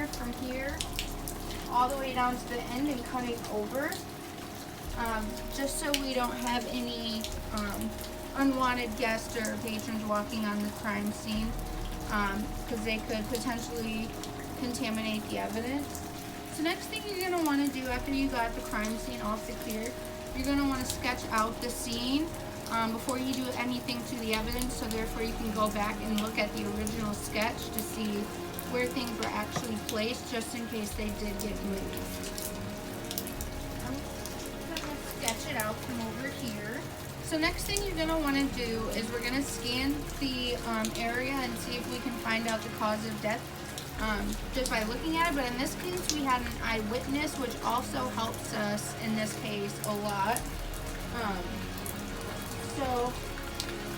here from here all the way down to the end and cutting over, just so we don't have any unwanted guests or patrons walking on the crime scene, because they could potentially contaminate the evidence. So next thing you're going to want to do after you got the crime scene all secured, you're going to want to sketch out the scene before you do anything to the evidence, so therefore you can go back and look at the original sketch to see where things were actually placed, just in case they did get moved. I'm going to sketch it out from over here. So next thing you're going to want to do is we're going to scan the area and see if we can find out the cause of death just by looking at it. But in this case, we had an eyewitness, which also helps us in this case a lot. So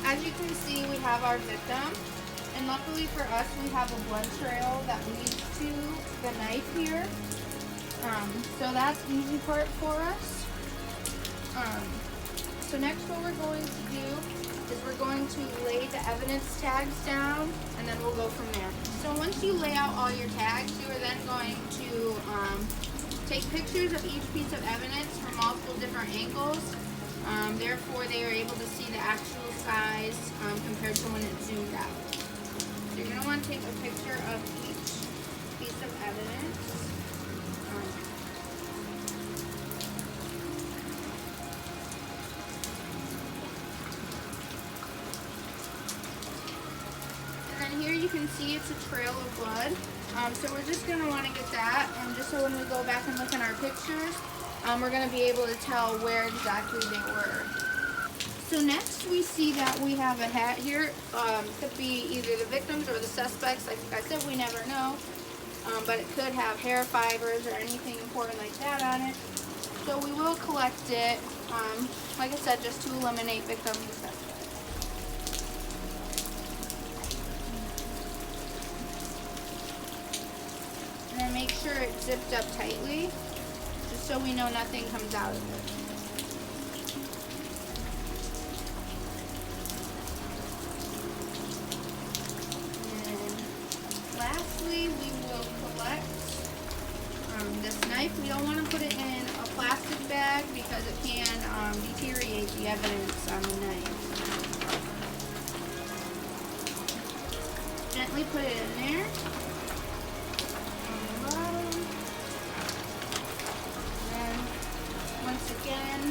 as you can see, we have our victim. And luckily for us, we have a blood trail that leads to the knife here. So that's the easy part for us. So next what we're going to do is we're going to lay the evidence tags down, and then we'll go from there. So once you lay out all your tags, you are then going to take pictures of each piece of evidence from multiple different angles. Therefore, they are able to see the actual size compared to when it's zoomed out. So you're going to want to take a picture of each piece of evidence. And then here you can see it's a trail of blood. So we're just going to want to get that, and just so when we go back and look in our pictures, we're going to be able to tell where exactly they were. So next we see that we have a hat here. Could be either the victims or the suspects. Like I said, we never know. But it could have hair fibers or anything important like that on it. So we will collect it, like I said, just to eliminate victims and suspects. And then make sure it's zipped up tightly, just so we know nothing comes out of it. Lastly, we will collect this knife. We don't want to put it in a plastic bag because it can deteriorate the evidence on the knife. Gently put it in there on the bottom. And then once again,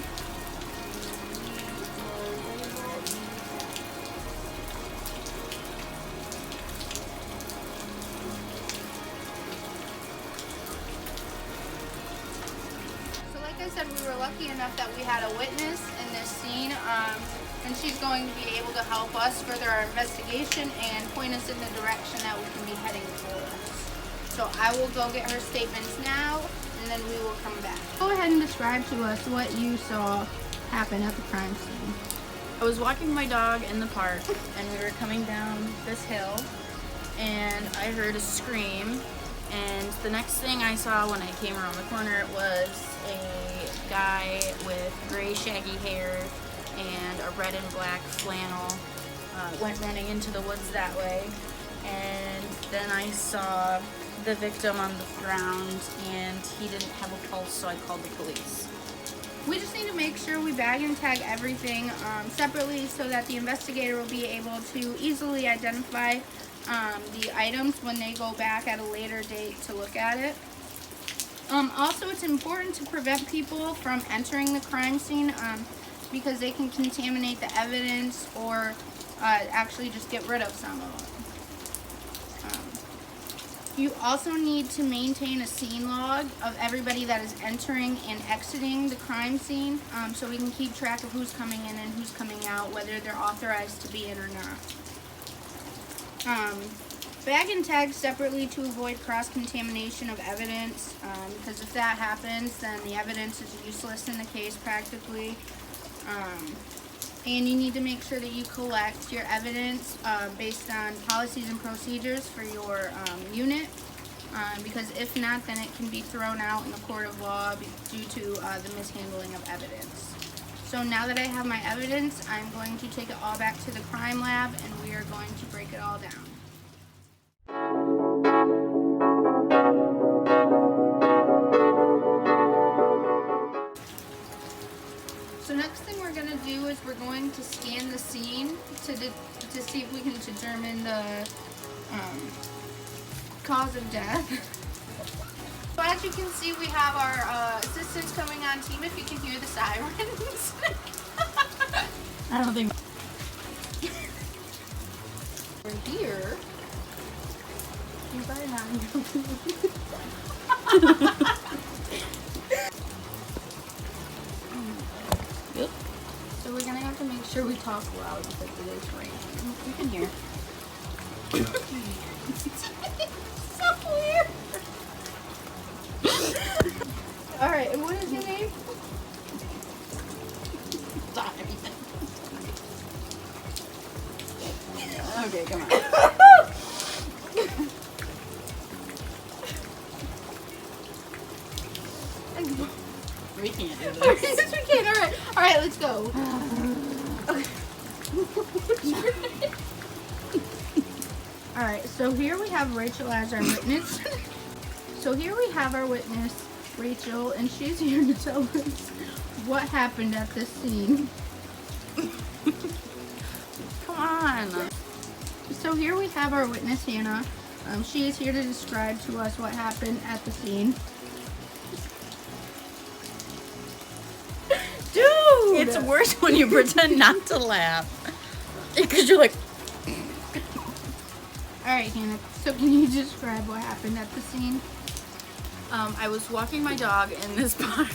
like I said, we were lucky enough that we had a witness in this scene, and she's going to be able to help us further our investigation and point us in the direction that we can be heading towards. So I will go get her statements now, and then we will come back. Go ahead and describe to us what you saw happen at the crime scene. I was walking my dog in the park, and we were coming down this hill, and I heard a scream. And the next thing I saw when I came around the corner was a guy with gray shaggy hair and a red and black flannel went running into the woods that way. And then I saw the victim on the ground, and he didn't have a pulse, so I called the police. We just need to make sure we bag and tag everything separately so that the investigator will be able to easily identify the items when they go back at a later date to look at it. Also, it's important to prevent people from entering the crime scene because they can contaminate the evidence or actually just get rid of some of them. You also need to maintain a scene log of everybody that is entering and exiting the crime scene so we can keep track of who's coming in and who's coming out, whether they're authorized to be in or not. Bag and tag separately to avoid cross-contamination of evidence, because if that happens, then the evidence is useless in the case practically. And you need to make sure that you collect your evidence based on policies and procedures for your unit, because if not, then it can be thrown out in the court of law due to the mishandling of evidence. So now that I have my evidence, I'm going to take it all back to the crime lab, and we are going to break it all down. determine the cause of death. So as you can see, we have our assistants coming on team. If you can hear the sirens. I don't think. We're here. You better not. Yep. So we're gonna have to make sure we talk loud because it is raining. You can hear. So weird. All right, and what is your name? Stop everything. Okay, come on. We can't do this. Yes, we can. All right, let's go. All right, so here we have Rachel as our witness. So here we have our witness, Rachel, and she's here to tell us what happened at this scene. Come on. So here we have our witness, Hannah. She is here to describe to us what happened at the scene. Dude! It's worse when you pretend not to laugh. Because you're like, Alright, Hannah, so can you describe what happened at the scene? I was walking my dog in this park.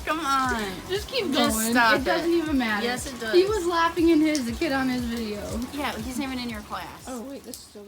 Come on. Just keep going. Just stop it doesn't even matter. Yes, it does. He was laughing in his, the kid on his video. Yeah, he's not even in your class. Oh, wait, this is still...